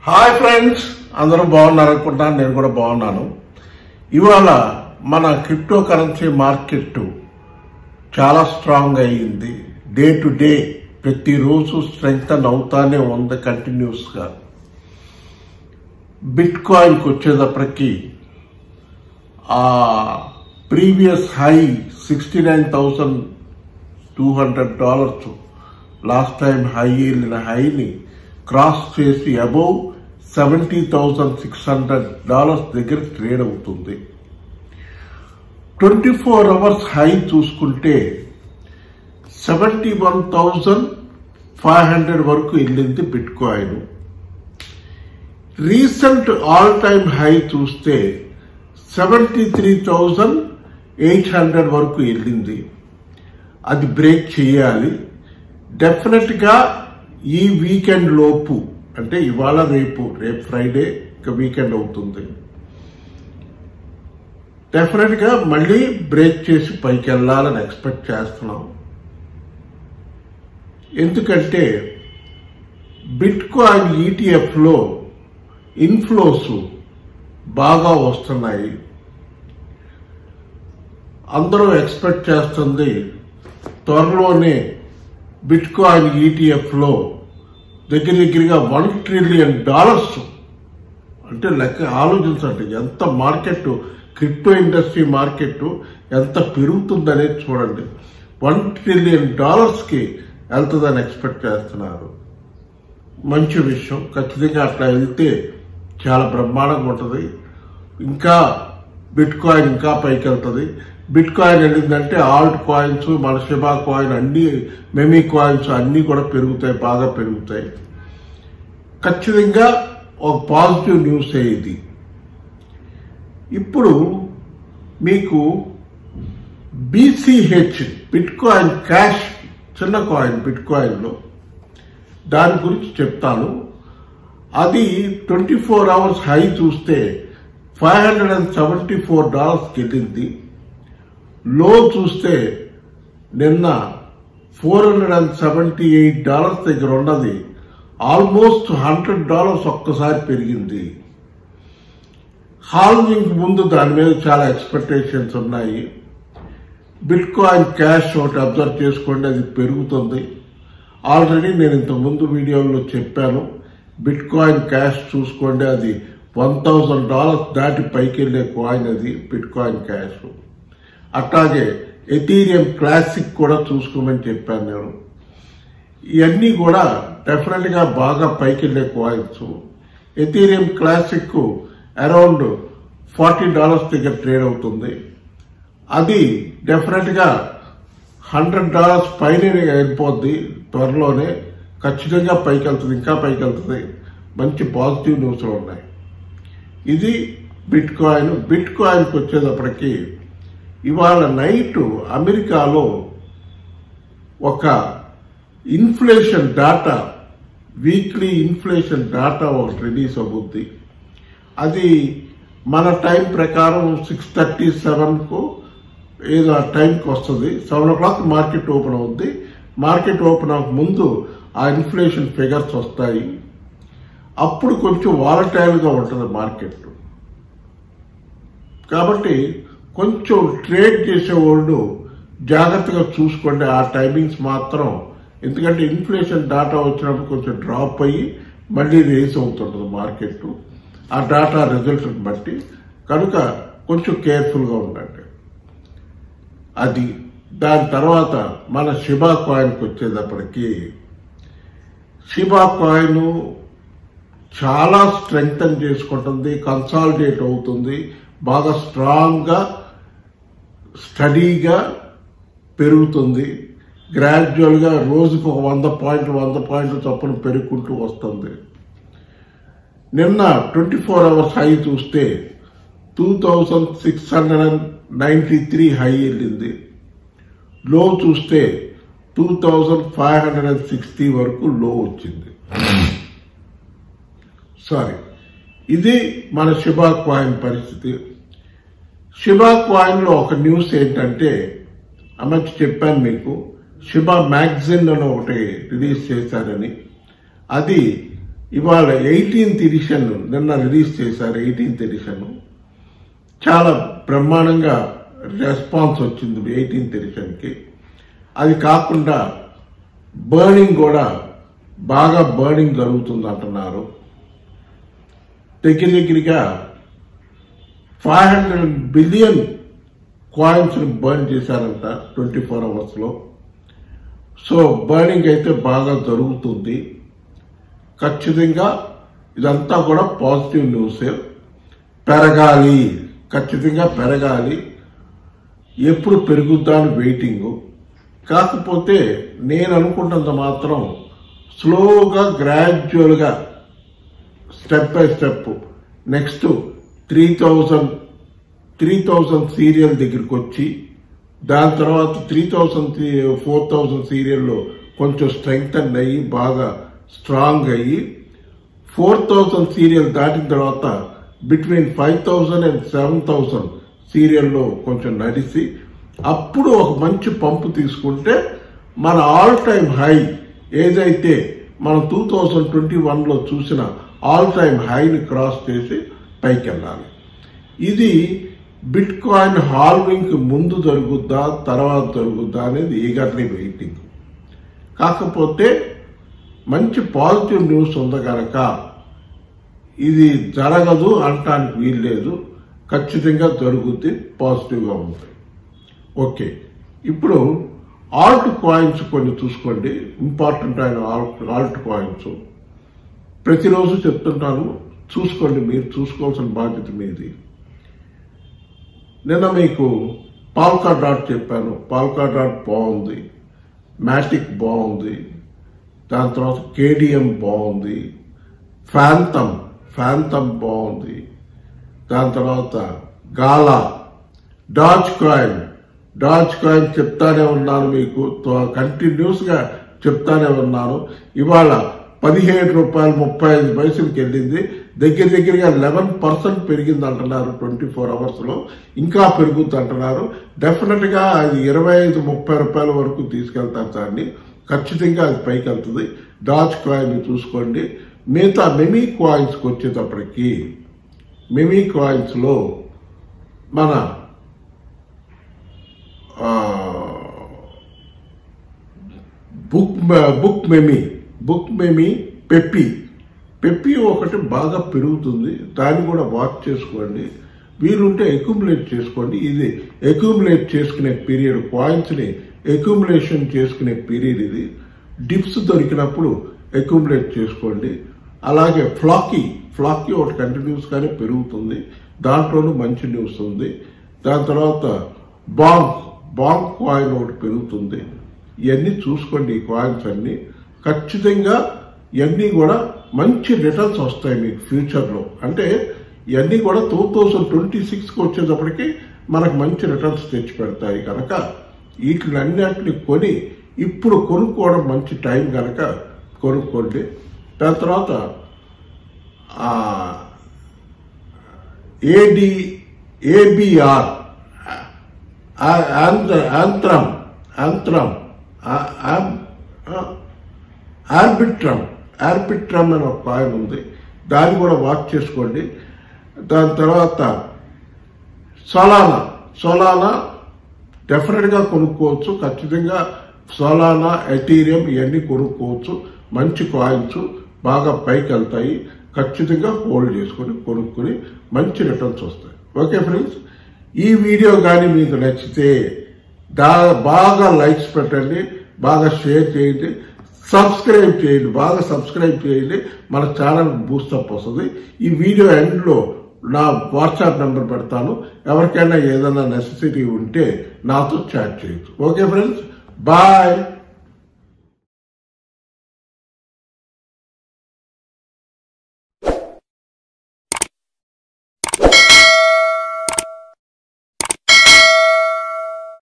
Hi friends, అందరూ బాగున్నారు అనుకుంటున్నాను. నేను కూడా బాగున్నాను. ఇవాళ మన క్రిప్టో కరెన్సీ మార్కెట్ చాలా స్ట్రాంగ్ అయ్యింది. డే టు డే ప్రతిరోజు స్ట్రెంగ్తన్ అవుతానే ఉంది కంటిన్యూస్గా. బిట్ కాయిన్కి వచ్చేటప్పటికి ఆ previous high $69,200 last time high వెళ్ళిన హైని క్రాస్ చేసి అబౌవ్ $70,600 దగ్గర ట్రేడ్ అవుతుంది. 24 అవర్స్ హై చూసుకుంటే 71,500 వరకు వెళ్ళింది bit coin. Recent all time high చూస్తే 73,800 వరకు వెళ్ళింది. అది బ్రేక్ చేయాలి డెఫినెట్ గా. ఈ వీకెండ్ లోపు, అంటే ఇవాళ రేపు ఫ్రైడే ఇంకా వీకెండ్ అవుతుంది, డెఫినెట్ గా మళ్ళీ బ్రేక్ చేసి పైకి వెళ్ళాలని ఎక్స్పెక్ట్ చేస్తున్నాం. ఎందుకంటే బిట్ కాయిన్ ఈటీఎఫ్ లో ఇన్ఫ్లోస్ బాగా వస్తున్నాయి. అందరూ ఎక్స్పెక్ట్ చేస్తుంది త్వరలోనే బిట్ కాయిన్ ఈటీఎఫ్ లో దగ్గరగా $1 ట్రిలియన్, అంటే లెక్క ఆలోచించండి ఎంత మార్కెట్, క్రిప్టో ఇండస్ట్రీ మార్కెట్ ఎంత పెరుగుతుందనేది చూడండి. $1 ట్రిలియన్ వెళ్తుందని ఎక్స్పెక్ట్ చేస్తున్నారు. మంచి విషయం. ఖచ్చితంగా అట్లా వెళ్తే చాలా బ్రహ్మాండంగా ఉంటుంది. ఇంకా బిట్ కాయిన్ ఇంకా పైకి వెళ్తుంది. బిట్ కాయిన్ వెళ్ళిందంటే ఆల్ట్ కాయిన్స్, మన షిబా కాయిన్, అన్ని మెమీ కాయిన్స్ అన్ని కూడా పెరుగుతాయి, బాగా పెరుగుతాయి. ఖచ్చితంగా ఒక పాజిటివ్ న్యూస్ ఇది. ఇప్పుడు మీకు బీసీహెచ్ బిట్ కాయిన్ క్యాష్, చిన్న కాయిన్ బిట్ కాయిన్లో, దాని గురించి చెప్తాను. అది 24 అవర్స్ హై చూస్తే $574 వెళ్ళింది. లో చూస్తే నిన్న $478 దగ్గర ఉన్నది. ఆల్మోస్ట్ $100 ఒక్కసారి పెరిగింది. హాల్వింగ్ ముందు దాని మీద చాలా ఎక్స్పెక్టేషన్స్ ఉన్నాయి. బిట్ కాయిన్ క్యాష్ ఒకటి అబ్జర్వ్ చేసుకోండి, అది పెరుగుతుంది. ఆల్రెడీ నేను ఇంతకుముందు వీడియోలో చెప్పాను. బిట్ కాయిన్ క్యాష్ చూసుకోండి, అది $1,000 దాటి పైకి వెళ్ళే కాయిన్ అది బిట్ కాయిన్ క్యాష్. అట్లాగే ఎథీరియం క్లాసిక్ కూడా చూసుకోమని చెప్పాను నేను. ఇవన్నీ కూడా డెఫినెట్ గా బాగా పైకి వెళ్ళే కాయిన్స్. ఎథీరియం క్లాసిక్ అరౌండ్ $40 దగ్గర ట్రేడ్ అవుతుంది. అది డెఫినెట్ గా $100 పైన వెళ్ళిపోద్ది త్వరలోనే. ఖచ్చితంగా పైకి వెళ్తుంది, ఇంకా పైకి వెళ్తుంది. మంచి పాజిటివ్ న్యూస్లు ఉన్నాయి. ఇది బిట్ కాయిన్. బిట్ కాయిన్కి వచ్చేటప్పటికి ఇవాళ నైట్ అమెరికాలో ఒక inflation data, weekly inflation data ఒకటి రిలీజ్ అవుతుంది. అది మన టైం ప్రకారం 6:37కు ఏదో ఆ టైంకి వస్తుంది. 7 o'clock మార్కెట్ ఓపెన్ అవుద్ది. మార్కెట్ ఓపెన్ అవ్వక ముందు ఆ ఇన్ఫ్లేషన్ ఫిగర్స్ వస్తాయి. అప్పుడు కొంచెం వాలటైల్గా ఉంటుంది మార్కెట్. కాబట్టి కొంచెం ట్రేడ్ చేసే వాళ్ళు జాగ్రత్తగా చూసుకోండి ఆ టైమింగ్స్ మాత్రం. ఎందుకంటే ఇన్ఫ్లేషన్ డాటా వచ్చినప్పుడు కొంచెం డ్రాప్ అయ్యి మళ్ళీ రేస్ అవుతుంటుంది మార్కెట్ ఆ డాటా రిజల్ట్ బట్టి. కనుక కొంచెం కేర్ఫుల్గా ఉండండి. అది దాని తర్వాత మన షిబా కాయిన్కి వచ్చేటప్పటికి, షిబా కాయిన్ చాలా స్ట్రెంగ్తన్ చేసుకుంటుంది, కన్సాలిడేట్ అవుతుంది, బాగా స్ట్రాంగ్గా స్టడీగా పెరుగుతుంది. గ్రాడ్యువల్గా రోజుకు 100 పాయింట్లు చొప్పున పెరుగుకుంటూ వస్తుంది. నిన్న 24 అవర్స్ హై చూస్తే 2,693 హై వెళ్ళింది. లో చూస్తే 2,560 వరకు లో వచ్చింది. సారీ, ఇది మన షిబా కాయిన్ పరిస్థితి. షిబా కాయిన్ లో ఒక న్యూస్ ఏంటంటే, అమ్మకి చెప్పాను మీకు, షిబా మ్యాగజైన్ అని ఒకటి రిలీజ్ చేశారని. అది ఇవాళ 18th ఎడిషన్ నిన్న రిలీజ్ చేశారు. 18th ఎడిషన్ చాలా బ్రహ్మాండంగా రెస్పాన్స్ వచ్చింది 18th ఎడిషన్కి. అది కాకుండా బర్నింగ్ కూడా బాగా బర్నింగ్ జరుగుతుంది అంటున్నారు. దగ్గరగా 500 బిలియన్ కాయిన్స్ని బర్న్ చేశారంట 24 అవర్స్లో. సో బర్నింగ్ అయితే బాగా జరుగుతుంది. ఖచ్చితంగా ఇదంతా కూడా పాజిటివ్ న్యూసే. పెరగాలి, ఖచ్చితంగా పెరగాలి. ఎప్పుడు పెరుగుద్దా అని వెయిటింగ్. కాకపోతే నేను అనుకుంటున్నది మాత్రం స్లోగా గ్రాడ్యువల్గా step by step next 3000 serial దగ్గరికి వచ్చి దాని తర్వాత 4000 సీరియల్లో కొంచెం స్ట్రెంగ్తన్ అయ్యి బాగా స్ట్రాంగ్ అయ్యి 4000 సీరియల్ దాటిన తర్వాత బిట్వీన్ 5000 and 7000 సీరియల్లో కొంచెం నడిచి అప్పుడు ఒక మంచి పంపు తీసుకుంటే మన ఆల్ టైమ్ హై ఏదైతే మనం 2021లో చూసిన ఆల్ టైమ్ హైని క్రాస్ చేసి పైకి వెళ్ళాలి. ఇది బిట్ కాయిన్ హాల్వింగ్కి ముందు జరుగుద్దా తర్వాత జరుగుద్దా అనేది ఈగర్లీ వెయిటింగ్. కాకపోతే మంచి పాజిటివ్ న్యూస్ ఉంది కనుక ఇది జరగదు అనటానికి వీల్లేదు. ఖచ్చితంగా జరుగుద్ది, పాజిటివ్గా ఉంది. ఓకే, ఇప్పుడు ఆల్ట్ కాయిన్స్ కొన్ని చూసుకోండి. ఇంపార్టెంట్ అయిన ఆల్ట్ కాయిన్స్ ప్రతిరోజు చెప్తుంటాను, చూసుకోండి. మీరు చూసుకోవాల్సిన బాధ్యత మీది. నిన్న మీకు పాల్కా డాట్ చెప్పాను. పాల్కా డాట్ బాగుంది, మ్యాటిక్ బాగుంది, దాని తర్వాత కేడిఎం బాగుంది, ఫ్యాంతమ్ బాగుంది, దాని తర్వాత గాలా, డాజ్ కాయిన్ చెప్తానే ఉన్నాను మీకు, కంటిన్యూస్గా చెప్తానే ఉన్నాను. ఇవాళ ₹17.35 వెళ్ళింది. దగ్గరగా 11% పెరిగింది అంటున్నారు 24 అవర్స్లో. ఇంకా పెరుగుద్ది అంటున్నారు. డెఫినెట్గా అది ₹25-30 వరకు తీసుకెళ్తారు దాన్ని. ఖచ్చితంగా అది పైకి వెళ్తుంది. డాజ్ కాయిన్ చూసుకోండి. మిగతా మెమీ కాయిన్స్కి వచ్చేటప్పటికి మెమీ కాయిన్స్లో మన బుక్ మెమీ పెప్పి ఒకటి బాగా పెరుగుతుంది. దాన్ని కూడా వాచ్ చేసుకోండి. వీలుంటే అక్యుములేట్ చేసుకోండి. ఇది అక్యుములేట్ చేసుకునే పీరియడ్, కాయిన్స్ని అక్యుములేషన్ చేసుకునే పీరియడ్ ఇది. డిప్స్ దొరికినప్పుడు అక్యుములేట్ చేసుకోండి. అలాగే ఫ్లాకీ ఒకటి కంటిన్యూస్గానే పెరుగుతుంది. దాంట్లోనూ మంచి న్యూస్ ఉంది. దాని తర్వాత బాంక్ కాయిన్ ఒకటి పెరుగుతుంది. ఇవన్నీ చూసుకోండి. ఈ కాయిన్స్ అన్ని ఖచ్చితంగా ఇవన్నీ కూడా మంచి రిటర్న్స్ వస్తాయి మీకు ఫ్యూచర్లో. అంటే ఇవన్నీ కూడా 2026కి వచ్చేటప్పటికి మనకు మంచి రిటర్న్స్ తెచ్చి పెడతాయి కనుక వీటిలన్నిటిని కొని ఇప్పుడు కొనుక్కోవడం మంచి టైం కనుక కొనుక్కోండి. దాని తర్వాత ABR ఆర్బిట్రమ్ అనే ఒక కాయిన్ ఉంది. దాన్ని కూడా వాచ్ చేసుకోండి. దాని తర్వాత సోలానా డెఫినెట్గా కొనుక్కోవచ్చు. ఖచ్చితంగా సోలానా, ఎథీరియం ఇవన్నీ కొనుక్కోవచ్చు. మంచి కాయిన్స్ బాగా పైకి వెళ్తాయి. ఖచ్చితంగా హోల్డ్ చేసుకొని కొనుక్కొని మంచి రిటర్న్స్ వస్తాయి. ఓకే ఫ్రెండ్స్, ఈ వీడియో కానీ మీకు నచ్చితే బాగా లైక్స్ పెట్టండి, బాగా షేర్ చేయండి, సబ్స్క్రైబ్ చేయండి. మన ఛానల్ బూస్టప్ వస్తుంది. ఈ వీడియో ఎండ్లో నా వాట్సాప్ నెంబర్ పెడతాను. ఎవరికైనా ఏదైనా నెసెసిటీ ఉంటే నాతో చాట్ చేయొచ్చు. Okay friends, bye.